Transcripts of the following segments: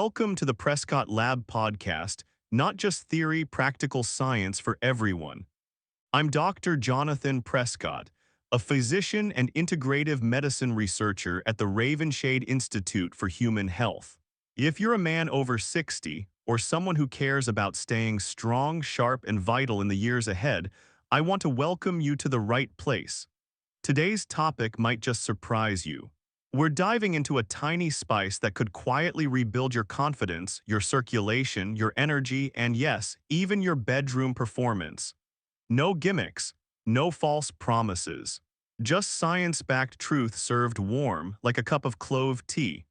Welcome to the Prescott Lab podcast, not just theory, practical science for everyone. I'm Dr. Jonathan Prescott, a physician and integrative medicine researcher at the Ravenshade Institute for Human Health. If you're a man over 60 or someone who cares about staying strong, sharp, and vital in the years ahead, I want to welcome you to the right place. Today's topic might just surprise you. We're diving into a tiny spice that could quietly rebuild your confidence, your circulation, your energy, and yes, even your bedroom performance. No gimmicks, no false promises. Just science-backed truth served warm, like a cup of clove tea.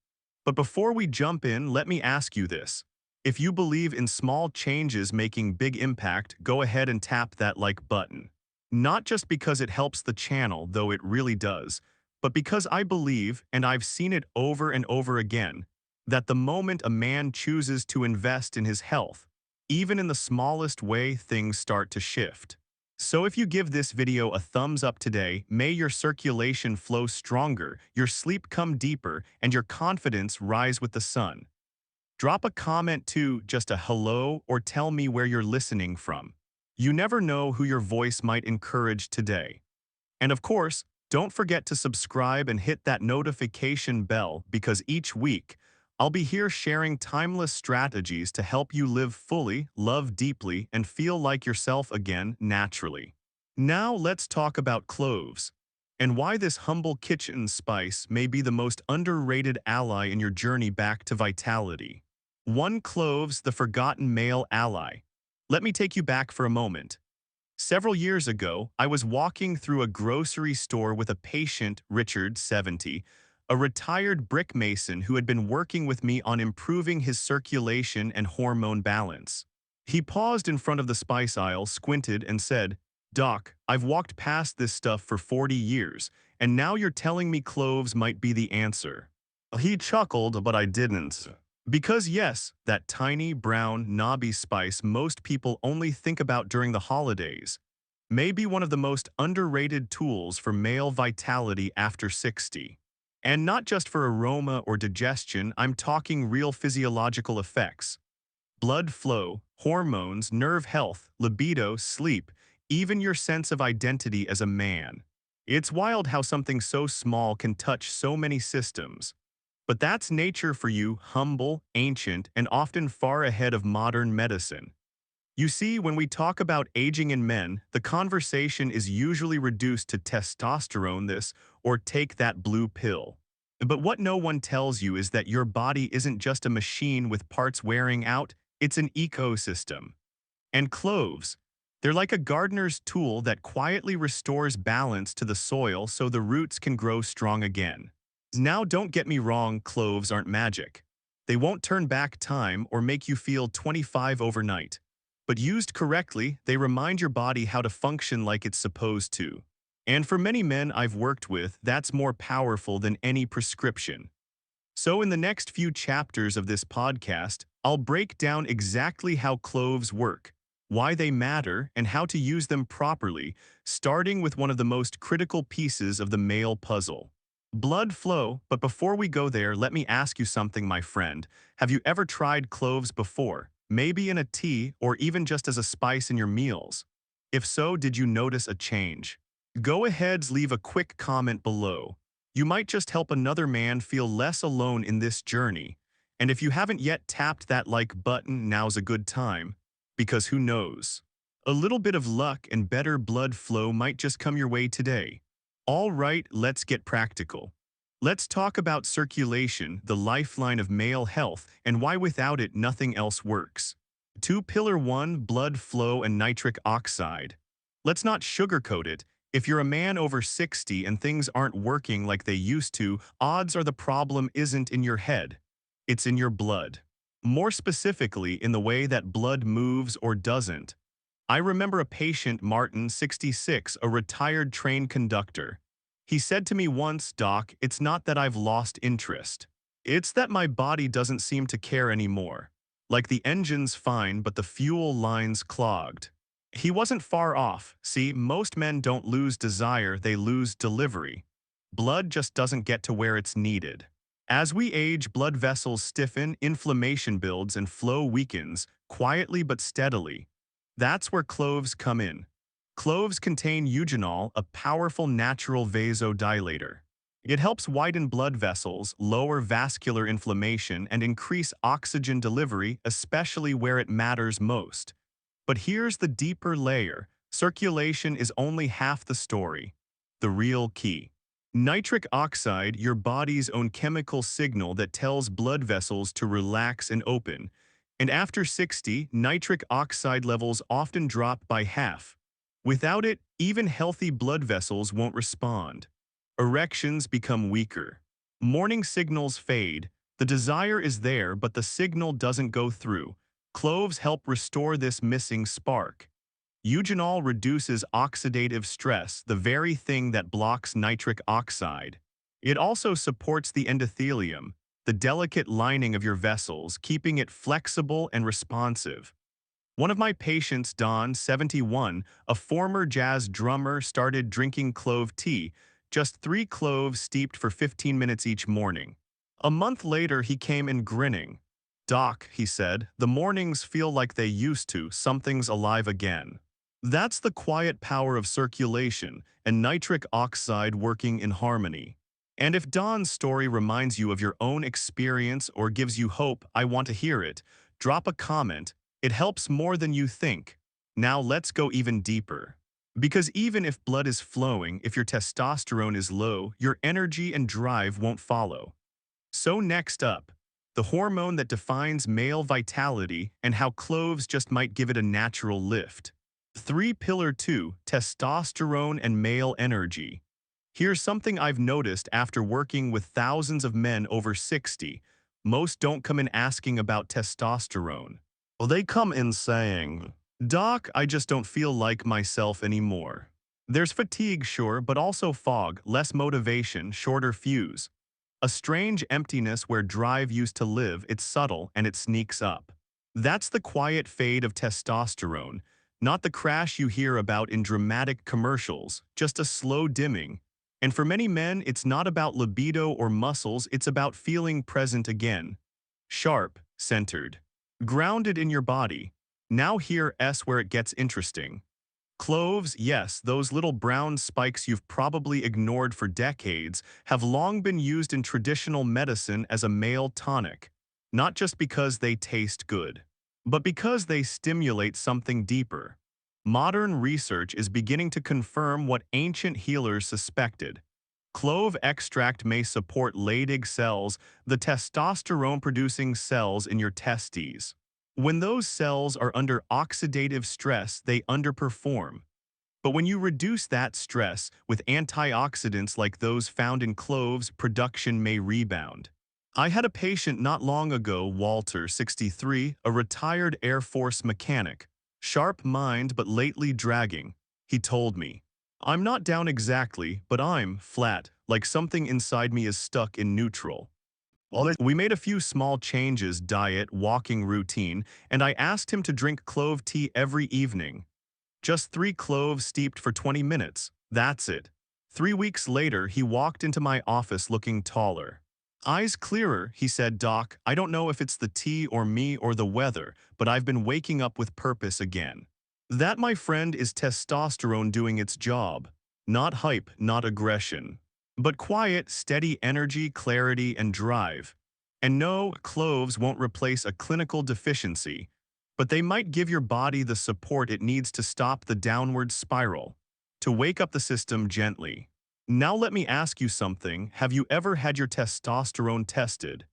But before we jump in, let me ask you this. If you believe in small changes making big impact, go ahead and tap that like button. Not just because it helps the channel, though it really does, but because I believe, and I've seen it over and over again, that the moment a man chooses to invest in his health, even in the smallest way, things start to shift. So if you give this video a thumbs up today, may your circulation flow stronger, your sleep come deeper, and your confidence rise with the sun. Drop a comment too, just a hello, or tell me where you're listening from. You never know who your voice might encourage today. And of course, don't forget to subscribe and hit that notification bell because each week, I'll be here sharing timeless strategies to help you live fully, love deeply, and feel like yourself again naturally. Now let's talk about cloves and why this humble kitchen spice may be the most underrated ally in your journey back to vitality. 1. Cloves, the forgotten male ally. Let me take you back for a moment. Several years ago, I was walking through a grocery store with a patient, Richard, 70, a retired brick mason who had been working with me on improving his circulation and hormone balance. He paused in front of the spice aisle, squinted, and said, "Doc, I've walked past this stuff for 40 years, and now you're telling me cloves might be the answer." He chuckled, but I didn't. Because yes, that tiny, brown, knobby spice most people only think about during the holidays may be one of the most underrated tools for male vitality after 60. And not just for aroma or digestion, I'm talking real physiological effects. Blood flow, hormones, nerve health, libido, sleep, even your sense of identity as a man. It's wild how something so small can touch so many systems. But that's nature for you, humble, ancient, and often far ahead of modern medicine. You see, when we talk about aging in men, the conversation is usually reduced to testosterone this or take that blue pill. But what no one tells you is that your body isn't just a machine with parts wearing out, it's an ecosystem. And cloves, they're like a gardener's tool that quietly restores balance to the soil so the roots can grow strong again. Now don't get me wrong, cloves aren't magic. They won't turn back time or make you feel 25 overnight. But used correctly, they remind your body how to function like it's supposed to. And for many men I've worked with, that's more powerful than any prescription. So in the next few chapters of this podcast, I'll break down exactly how cloves work, why they matter, and how to use them properly, starting with one of the most critical pieces of the male puzzle. Blood flow, but before we go there, let me ask you something, my friend. Have you ever tried cloves before? Maybe in a tea or even just as a spice in your meals? If so, did you notice a change? Go ahead, leave a quick comment below. You might just help another man feel less alone in this journey. And if you haven't yet tapped that like button, now's a good time. Because who knows? A little bit of luck and better blood flow might just come your way today. All right, let's get practical. Let's talk about circulation, the lifeline of male health, and why without it nothing else works. 2. Pillar 1, blood flow and nitric oxide. Let's not sugarcoat it. If you're a man over 60 and things aren't working like they used to, odds are the problem isn't in your head. It's in your blood. More specifically, in the way that blood moves or doesn't. I remember a patient, Martin, 66, a retired train conductor. He said to me once, "Doc, it's not that I've lost interest. It's that my body doesn't seem to care anymore. Like the engine's fine, but the fuel line's clogged." He wasn't far off. See, most men don't lose desire, they lose delivery. Blood just doesn't get to where it's needed. As we age, blood vessels stiffen, inflammation builds, and flow weakens, quietly but steadily. That's where cloves come in. Cloves contain eugenol, a powerful natural vasodilator. It helps widen blood vessels, lower vascular inflammation, and increase oxygen delivery, especially where it matters most. But here's the deeper layer. Circulation is only half the story. The real key. Nitric oxide, your body's own chemical signal that tells blood vessels to relax and open. And after 60, nitric oxide levels often drop by half. Without it, even healthy blood vessels won't respond. Erections become weaker. Morning signals fade. The desire is there, but the signal doesn't go through. Cloves help restore this missing spark. Eugenol reduces oxidative stress, the very thing that blocks nitric oxide. It also supports the endothelium, the delicate lining of your vessels, keeping it flexible and responsive. One of my patients, Don, 71, a former jazz drummer, started drinking clove tea, just 3 cloves steeped for 15 minutes each morning. A month later, he came in grinning. "Doc," he said, "the mornings feel like they used to, something's alive again." That's the quiet power of circulation and nitric oxide working in harmony. And if Don's story reminds you of your own experience or gives you hope, I want to hear it. Drop a comment. It helps more than you think. Now let's go even deeper. Because even if blood is flowing, if your testosterone is low, your energy and drive won't follow. So next up, the hormone that defines male vitality and how cloves just might give it a natural lift. 3 Pillar 2, Testosterone and Male Energy. Here's something I've noticed after working with thousands of men over 60. Most don't come in asking about testosterone. Well, they come in saying, "Doc, I just don't feel like myself anymore." There's fatigue, sure, but also fog, less motivation, shorter fuse. A strange emptiness where drive used to live. It's subtle and it sneaks up. That's the quiet fade of testosterone, not the crash you hear about in dramatic commercials, just a slow dimming. And for many men, it's not about libido or muscles, it's about feeling present again. Sharp, centered, grounded in your body. Now here's where it gets interesting. Cloves, yes, those little brown spikes you've probably ignored for decades, have long been used in traditional medicine as a male tonic. Not just because they taste good, but because they stimulate something deeper. Modern research is beginning to confirm what ancient healers suspected. Clove extract may support Leydig cells, the testosterone-producing cells in your testes. When those cells are under oxidative stress, they underperform. But when you reduce that stress with antioxidants like those found in cloves, production may rebound. I had a patient not long ago, Walter, 63, a retired Air Force mechanic. Sharp mind but lately dragging. He told me, "I'm not down exactly, but I'm flat, like something inside me is stuck in neutral." We made a few small changes, diet, walking routine, and I asked him to drink clove tea every evening. Just 3 cloves steeped for 20 minutes. That's it. 3 weeks later, he walked into my office looking taller. Eyes clearer, he said, "Doc, I don't know if it's the tea or me or the weather, but I've been waking up with purpose again." That, my friend, is testosterone doing its job. Not hype, not aggression, but quiet, steady energy, clarity, and drive. And no, cloves won't replace a clinical deficiency, but they might give your body the support it needs to stop the downward spiral, to wake up the system gently. Now let me ask you something. Have you ever had your testosterone tested?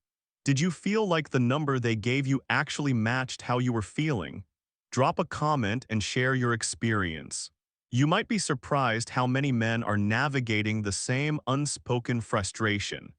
Did you feel like the number they gave you actually matched how you were feeling? Drop a comment and share your experience. You might be surprised how many men are navigating the same unspoken frustration.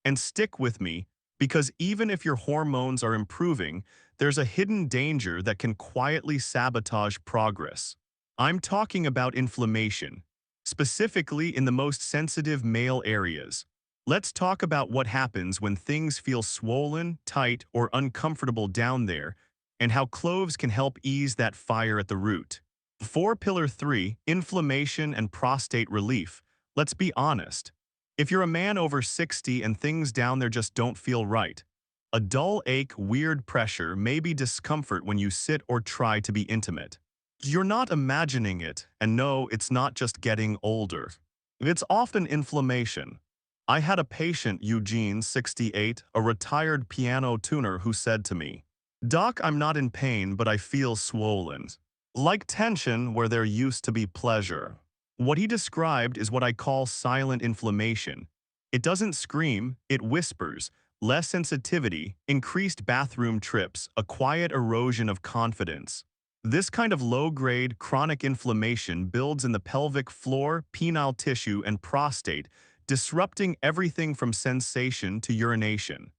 And stick with me, because even if your hormones are improving, there's a hidden danger that can quietly sabotage progress. I'm talking about inflammation, specifically in the most sensitive male areas. Let's talk about what happens when things feel swollen, tight, or uncomfortable down there, and how cloves can help ease that fire at the root. 4 Pillar 3, Inflammation and Prostate Relief. Let's be honest. If you're a man over 60 and things down there just don't feel right, a dull ache, weird pressure, maybe discomfort when you sit or try to be intimate. You're not imagining it, and no, it's not just getting older. It's often inflammation. I had a patient, Eugene, 68, a retired piano tuner, who said to me, "Doc, I'm not in pain, but I feel swollen. Like tension where there used to be pleasure." What he described is what I call silent inflammation. It doesn't scream, it whispers. Less sensitivity, increased bathroom trips, a quiet erosion of confidence. This kind of low-grade, chronic inflammation builds in the pelvic floor, penile tissue, and prostate, disrupting everything from sensation to urination.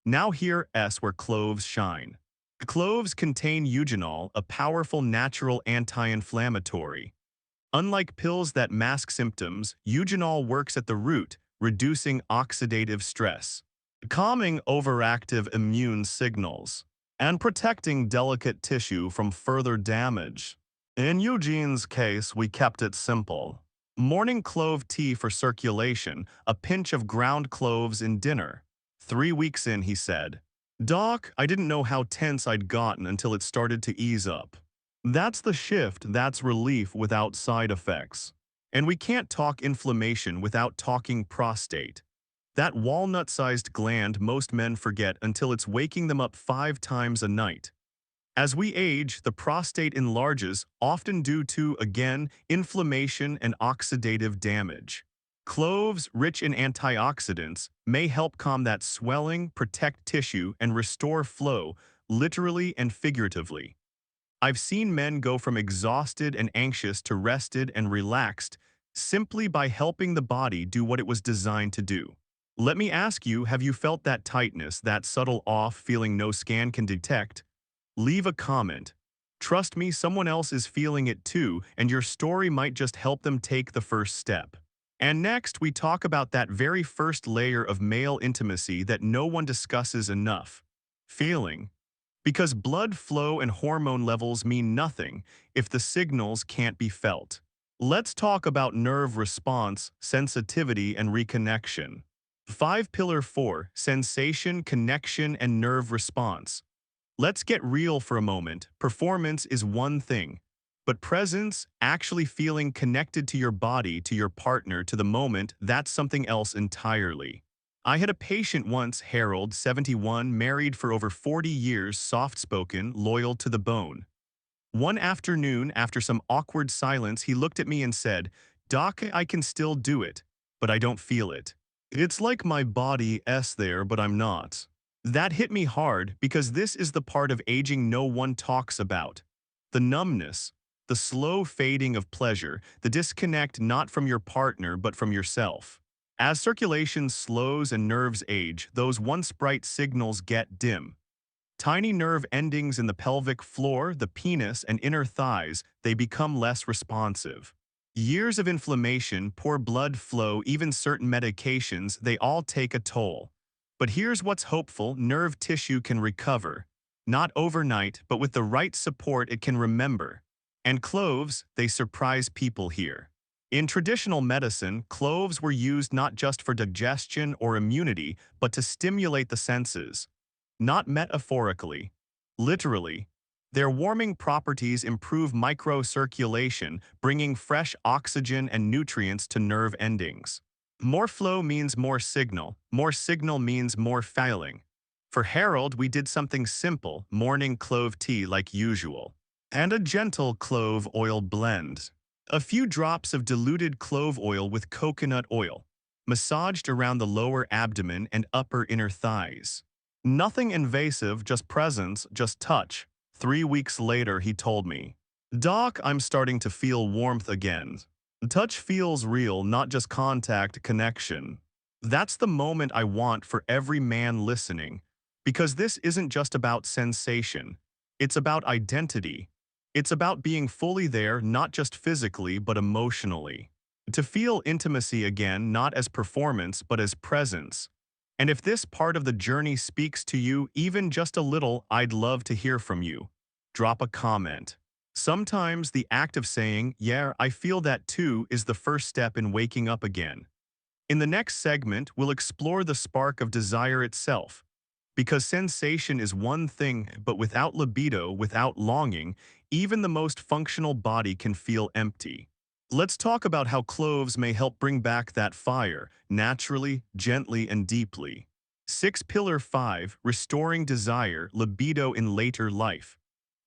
Now here's where cloves shine. Cloves contain eugenol, a powerful natural anti-inflammatory. Unlike pills that mask symptoms, eugenol works at the root, reducing oxidative stress, calming overactive immune signals, and protecting delicate tissue from further damage. In Eugene's case, we kept it simple. Morning clove tea for circulation, a pinch of ground cloves in dinner. 3 weeks in, he said, "Doc, I didn't know how tense I'd gotten until it started to ease up." That's the shift, that's relief without side effects. And we can't talk inflammation without talking prostate. That walnut-sized gland most men forget until it's waking them up 5 times a night. As we age, the prostate enlarges, often due to, again, inflammation and oxidative damage. Cloves, rich in antioxidants, may help calm that swelling, protect tissue, and restore flow, literally and figuratively. I've seen men go from exhausted and anxious to rested and relaxed simply by helping the body do what it was designed to do. Let me ask you, have you felt that tightness, that subtle off feeling no scan can detect? Leave a comment. Trust me, someone else is feeling it too, and your story might just help them take the first step. And next, we talk about that very first layer of male intimacy that no one discusses enough: feeling. Because blood flow and hormone levels mean nothing if the signals can't be felt. Let's talk about nerve response, sensitivity, and reconnection. 5 Pillar 4: Sensation, Connection, and Nerve Response. Let's get real for a moment. Performance is one thing, but presence, actually feeling connected to your body, to your partner, to the moment, that's something else entirely. I had a patient once, Harold, 71, married for over 40 years, soft-spoken, loyal to the bone. One afternoon, after some awkward silence, he looked at me and said, "Doc, I can still do it, but I don't feel it. It's like my body's there, but I'm not." That hit me hard because this is the part of aging no one talks about. The numbness, the slow fading of pleasure, the disconnect not from your partner but from yourself. As circulation slows and nerves age, those once bright signals get dim. Tiny nerve endings in the pelvic floor, the penis, and inner thighs, they become less responsive. Years of inflammation, poor blood flow, even certain medications, they all take a toll. But here's what's hopeful: nerve tissue can recover. Not overnight, but with the right support it can remember. And cloves, they surprise people here. In traditional medicine, cloves were used not just for digestion or immunity, but to stimulate the senses. Not metaphorically, literally. Their warming properties improve microcirculation, bringing fresh oxygen and nutrients to nerve endings. More flow means more signal means more feeling. For Harold, we did something simple: morning clove tea like usual. And a gentle clove oil blend. A few drops of diluted clove oil with coconut oil, massaged around the lower abdomen and upper inner thighs. Nothing invasive, just presence, just touch. 3 weeks later, he told me, "Doc, I'm starting to feel warmth again. Touch feels real, not just contact, connection." That's the moment I want for every man listening, because this isn't just about sensation. It's about identity. It's about being fully there, not just physically, but emotionally. To feel intimacy again, not as performance, but as presence. And if this part of the journey speaks to you even just a little, I'd love to hear from you. Drop a comment. Sometimes the act of saying, "Yeah, I feel that too," is the first step in waking up again. In the next segment, we'll explore the spark of desire itself. Because sensation is one thing, but without libido, without longing, even the most functional body can feel empty. Let's talk about how cloves may help bring back that fire, naturally, gently, and deeply. 6 Pillar 5, Restoring Desire, Libido in Later Life.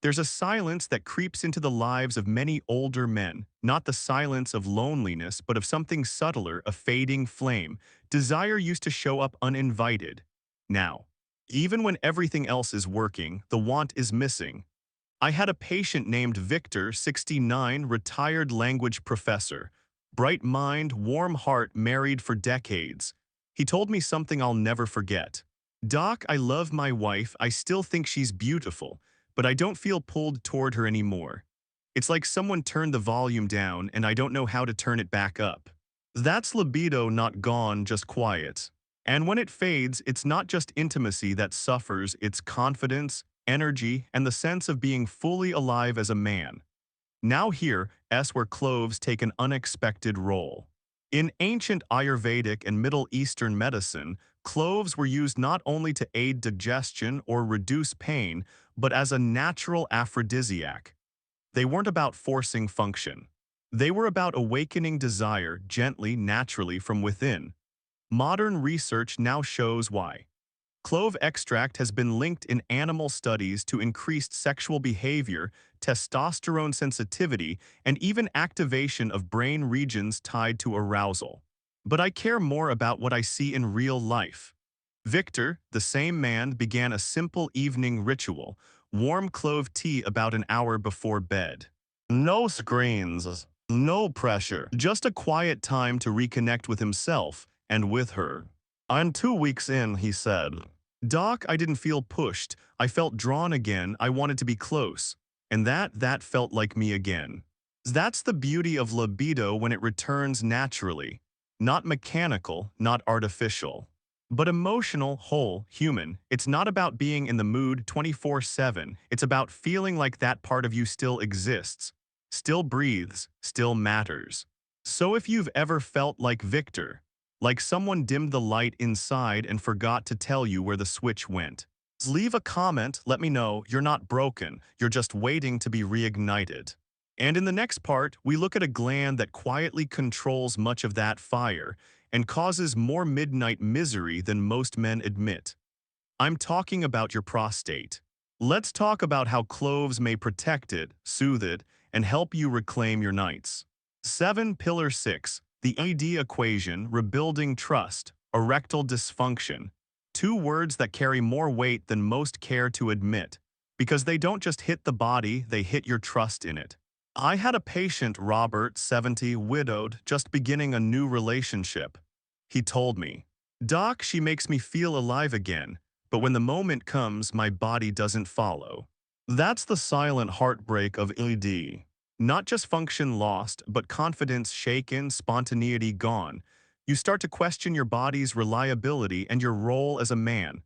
There's a silence that creeps into the lives of many older men, not the silence of loneliness, but of something subtler, a fading flame. Desire used to show up uninvited. Now, even when everything else is working, the want is missing. I had a patient named Victor, 69, retired language professor. Bright mind, warm heart, married for decades. He told me something I'll never forget. Doc, I love my wife, I still think she's beautiful, but I don't feel pulled toward her anymore. It's like someone turned the volume down and I don't know how to turn it back up. That's libido not gone, just quiet. And when it fades, it's not just intimacy that suffers, it's confidence, energy, and the sense of being fully alive as a man. Now here, where cloves take an unexpected role. In ancient Ayurvedic and Middle Eastern medicine, cloves were used not only to aid digestion or reduce pain, but as a natural aphrodisiac. They weren't about forcing function. They were about awakening desire gently, naturally from within. Modern research now shows why. Clove extract has been linked in animal studies to increased sexual behavior, testosterone sensitivity, and even activation of brain regions tied to arousal. But I care more about what I see in real life. Victor, the same man, began a simple evening ritual, warm clove tea about an hour before bed. No screens, no pressure, just a quiet time to reconnect with himself and with her. I'm 2 weeks in, he said. Doc, I didn't feel pushed. I felt drawn again. I wanted to be close. And that felt like me again. That's the beauty of libido when it returns naturally. Not mechanical, not artificial. But emotional, whole, human. It's not about being in the mood 24/7. It's about feeling like that part of you still exists, still breathes, still matters. So if you've ever felt like Victor, like someone dimmed the light inside and forgot to tell you where the switch went, leave a comment, let me know you're not broken, you're just waiting to be reignited. And in the next part, we look at a gland that quietly controls much of that fire and causes more midnight misery than most men admit. I'm talking about your prostate. Let's talk about how cloves may protect it, soothe it, and help you reclaim your nights. 7 Pillar 6, the ED equation, rebuilding trust, erectile dysfunction. 2 words that carry more weight than most care to admit, because they don't just hit the body, they hit your trust in it. I had a patient, Robert, 70, widowed, just beginning a new relationship. He told me, Doc, she makes me feel alive again, but when the moment comes, my body doesn't follow. That's the silent heartbreak of ED. Not just function lost, but confidence shaken, spontaneity gone. You start to question your body's reliability and your role as a man.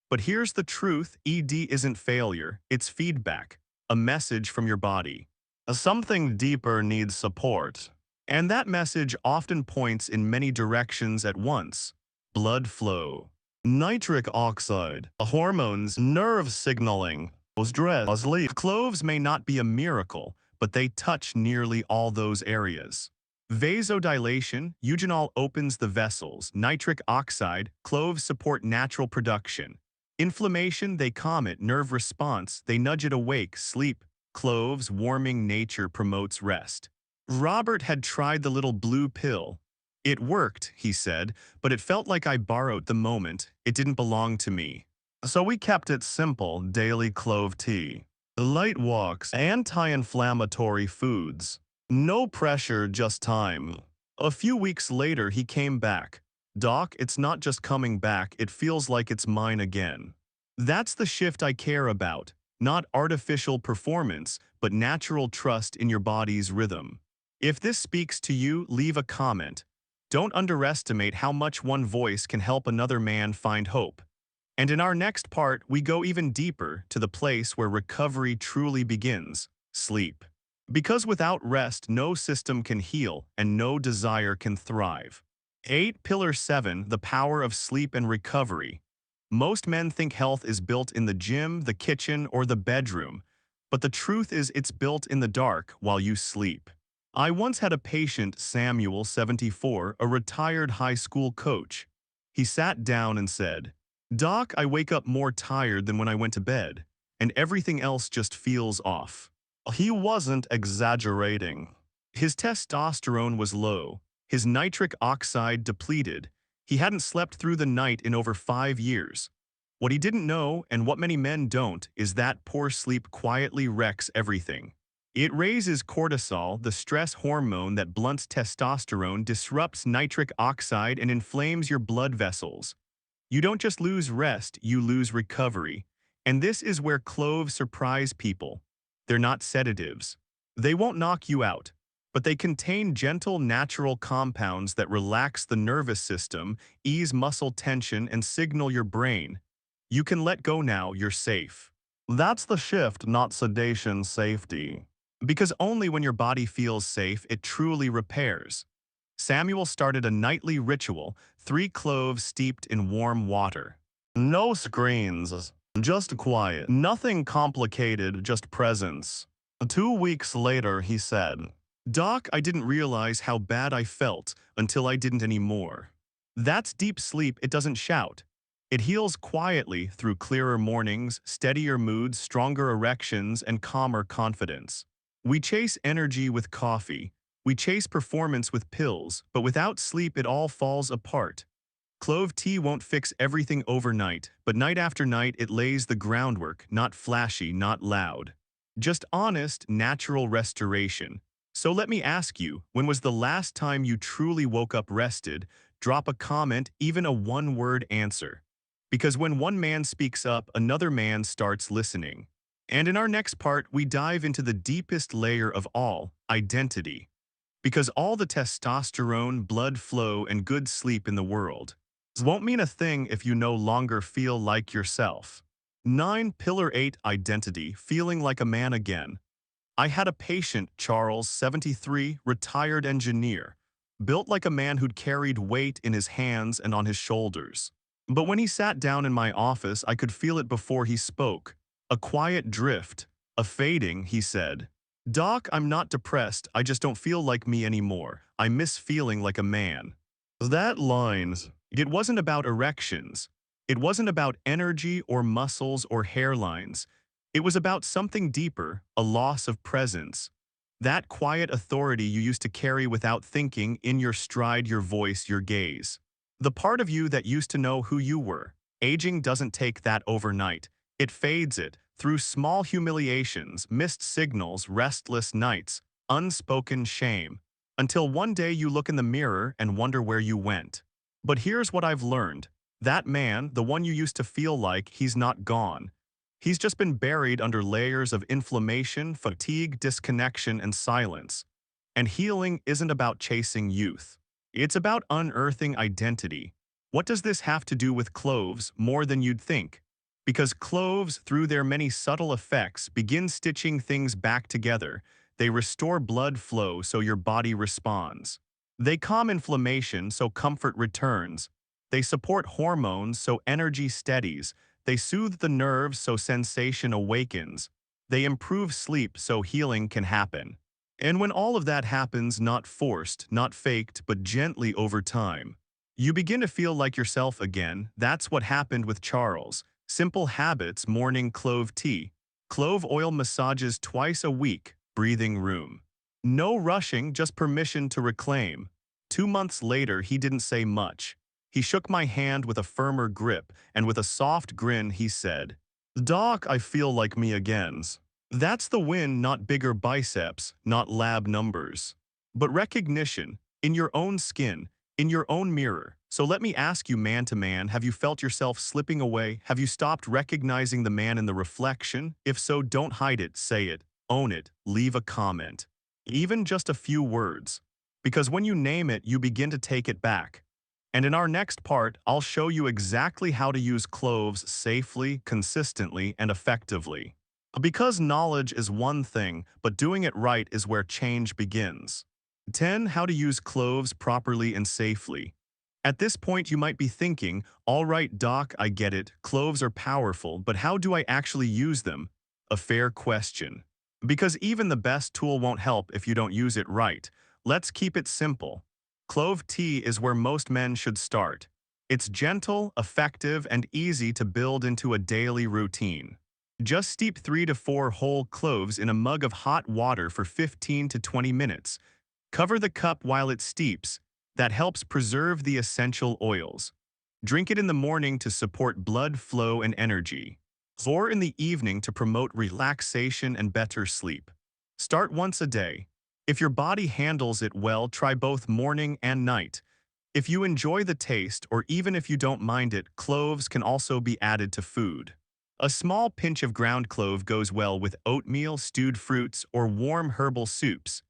But here's the truth, ED isn't failure, it's feedback, a message from your body. Something deeper needs support. And that message often points in many directions at once. Blood flow, nitric oxide, hormones, nerve signaling, stress, sleep. Cloves may not be a miracle, but they touch nearly all those areas. Vasodilation, eugenol opens the vessels, nitric oxide, cloves support natural production. Inflammation, they calm it, nerve response, they nudge it awake, sleep. Cloves, warming nature promotes rest. Robert had tried the little blue pill. It worked, he said, but it felt like I borrowed the moment. It didn't belong to me. So we kept it simple, daily clove tea. Light walks, anti-inflammatory foods. No pressure, just time. A few weeks later, he came back. Doc, it's not just coming back, it feels like it's mine again. That's the shift I care about. Not artificial performance, but natural trust in your body's rhythm. If this speaks to you, leave a comment. Don't underestimate how much one voice can help another man find hope. And in our next part, we go even deeper to the place where recovery truly begins, sleep. Because without rest, no system can heal and no desire can thrive. 8. Pillar 7. The power of sleep and recovery. Most men think health is built in the gym, the kitchen, or the bedroom, but the truth is it's built in the dark while you sleep. I once had a patient, Samuel, 74, a retired high school coach. He sat down and said, "Doc, I wake up more tired than when I went to bed, and everything else just feels off." He wasn't exaggerating. His testosterone was low, his nitric oxide depleted. He hadn't slept through the night in over 5 years. What he didn't know, and what many men don't, is that poor sleep quietly wrecks everything. It raises cortisol, the stress hormone that blunts testosterone, disrupts nitric oxide, and inflames your blood vessels. You don't just lose rest, you lose recovery. And this is where cloves surprise people. They're not sedatives. They won't knock you out, but they contain gentle, natural compounds that relax the nervous system, ease muscle tension, and signal your brain. You can let go now, you're safe. That's the shift, not sedation, safety. Because only when your body feels safe, it truly repairs. Samuel started a nightly ritual, 3 cloves steeped in warm water. No screens, just quiet. Nothing complicated, just presence. 2 weeks later, he said, "Doc, I didn't realize how bad I felt until I didn't anymore." That's deep sleep. It doesn't shout. It heals quietly through clearer mornings, steadier moods, stronger erections, and calmer confidence. We chase energy with coffee. We chase performance with pills, but without sleep it all falls apart. Clove tea won't fix everything overnight, but night after night it lays the groundwork, not flashy, not loud. Just honest, natural restoration. So let me ask you, when was the last time you truly woke up rested? Drop a comment, even a one-word answer. Because when one man speaks up, another man starts listening. And in our next part, we dive into the deepest layer of all, identity. Because all the testosterone, blood flow, and good sleep in the world won't mean a thing if you no longer feel like yourself. 9. Pillar 8. Identity, feeling like a man again. I had a patient, Charles, 73, retired engineer, built like a man who'd carried weight in his hands and on his shoulders. But when he sat down in my office, I could feel it before he spoke. A quiet drift, a fading, he said. "Doc, I'm not depressed, I just don't feel like me anymore. I miss feeling like a man." That lines. It wasn't about erections. It wasn't about energy or muscles or hairlines. It was about something deeper, a loss of presence. That quiet authority you used to carry without thinking, in your stride, your voice, your gaze. The part of you that used to know who you were. Aging doesn't take that overnight. It fades it, through small humiliations, missed signals, restless nights, unspoken shame. Until one day you look in the mirror and wonder where you went. But here's what I've learned. That man, the one you used to feel like, he's not gone. He's just been buried under layers of inflammation, fatigue, disconnection, and silence. And healing isn't about chasing youth. It's about unearthing identity. What does this have to do with cloves more than you'd think? Because cloves, through their many subtle effects, begin stitching things back together. They restore blood flow so your body responds. They calm inflammation so comfort returns. They support hormones so energy steadies. They soothe the nerves so sensation awakens. They improve sleep so healing can happen. And when all of that happens, not forced, not faked, but gently over time, you begin to feel like yourself again. That's what happened with Charles. Simple habits, morning clove tea, clove oil massages twice a week, breathing room. No rushing, just permission to reclaim. 2 months later, he didn't say much. He shook my hand with a firmer grip, and with a soft grin he said, "Doc, I feel like me again." That's the win, not bigger biceps, not lab numbers, but recognition, in your own skin, in your own mirror. So let me ask you, man to man, have you felt yourself slipping away? Have you stopped recognizing the man in the reflection? If so, don't hide it, say it, own it, leave a comment. Even just a few words. Because when you name it, you begin to take it back. And in our next part, I'll show you exactly how to use cloves safely, consistently, and effectively. Because knowledge is one thing, but doing it right is where change begins. 10. How to use cloves properly and safely. At this point, you might be thinking, all right, doc, I get it. Cloves are powerful, but how do I actually use them? A fair question. Because even the best tool won't help if you don't use it right. Let's keep it simple. Clove tea is where most men should start. It's gentle, effective, and easy to build into a daily routine. Just steep 3 to 4 whole cloves in a mug of hot water for 15 to 20 minutes. Cover the cup while it steeps. That helps preserve the essential oils. Drink it in the morning to support blood flow and energy, or in the evening to promote relaxation and better sleep. Start once a day. If your body handles it well, try both morning and night. If you enjoy the taste, or even if you don't mind it, cloves can also be added to food. A small pinch of ground clove goes well with oatmeal, stewed fruits, or warm herbal soups.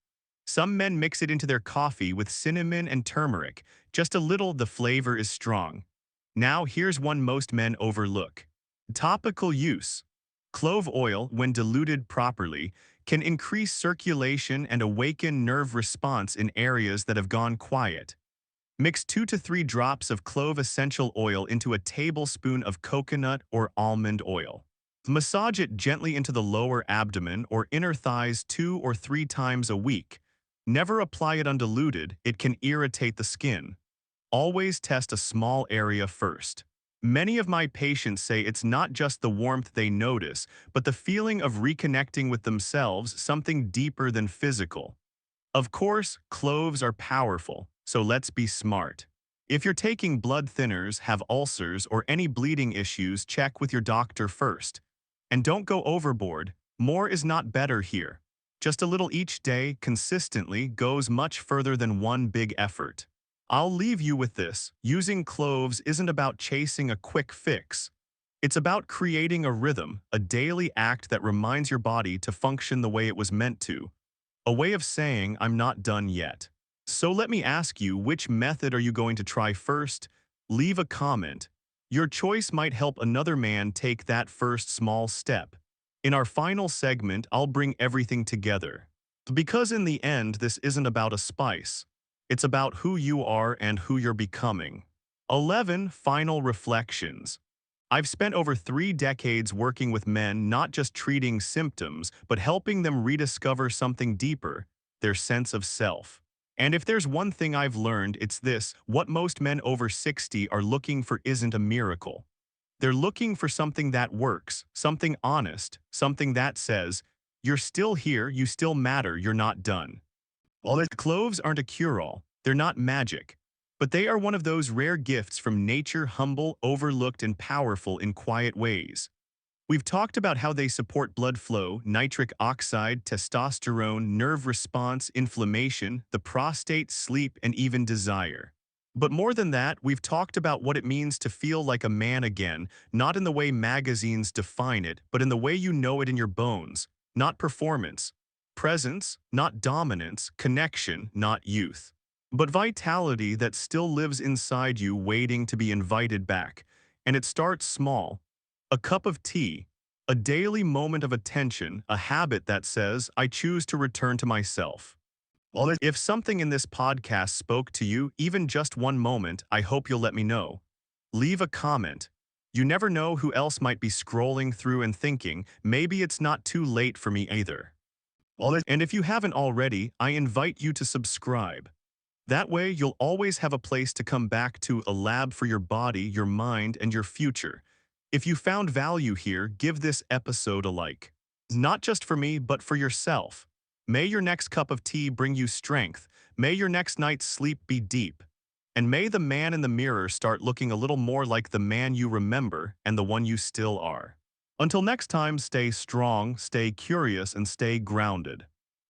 Some men mix it into their coffee with cinnamon and turmeric. Just a little, the flavor is strong. Now here's one most men overlook. Topical use. Clove oil, when diluted properly, can increase circulation and awaken nerve response in areas that have gone quiet. Mix 2 to 3 drops of clove essential oil into a tablespoon of coconut or almond oil. Massage it gently into the lower abdomen or inner thighs 2 or 3 times a week. Never apply it undiluted, it can irritate the skin. Always test a small area first. Many of my patients say it's not just the warmth they notice, but the feeling of reconnecting with themselves, something deeper than physical. Of course, cloves are powerful, so let's be smart. If you're taking blood thinners, have ulcers, or any bleeding issues, check with your doctor first. And don't go overboard. More is not better here. Just a little each day, consistently, goes much further than one big effort. I'll leave you with this. Using cloves isn't about chasing a quick fix. It's about creating a rhythm, a daily act that reminds your body to function the way it was meant to. A way of saying, I'm not done yet. So let me ask you, which method are you going to try first? Leave a comment. Your choice might help another man take that first small step. In our final segment, I'll bring everything together. Because in the end, this isn't about a spice. It's about who you are and who you're becoming. 11 Final Reflections. I've spent over 3 decades working with men, not just treating symptoms, but helping them rediscover something deeper, their sense of self. And if there's one thing I've learned, it's this: what most men over 60 are looking for isn't a miracle. They're looking for something that works, something honest, something that says, you're still here, you still matter, you're not done. Cloves aren't a cure-all, they're not magic. But they are one of those rare gifts from nature, humble, overlooked, and powerful in quiet ways. We've talked about how they support blood flow, nitric oxide, testosterone, nerve response, inflammation, the prostate, sleep, and even desire. But more than that, we've talked about what it means to feel like a man again, not in the way magazines define it, but in the way you know it in your bones. Not performance. Presence, not dominance. Connection, not youth. But vitality that still lives inside you, waiting to be invited back. And it starts small. A cup of tea, a daily moment of attention, a habit that says, I choose to return to myself. If something in this podcast spoke to you, even just one moment, I hope you'll let me know. Leave a comment. You never know who else might be scrolling through and thinking, maybe it's not too late for me either. And if you haven't already, I invite you to subscribe. That way, you'll always have a place to come back to, a lab for your body, your mind, and your future. If you found value here, give this episode a like. Not just for me, but for yourself. May your next cup of tea bring you strength. May your next night's sleep be deep. And may the man in the mirror start looking a little more like the man you remember and the one you still are. Until next time, stay strong, stay curious, and stay grounded.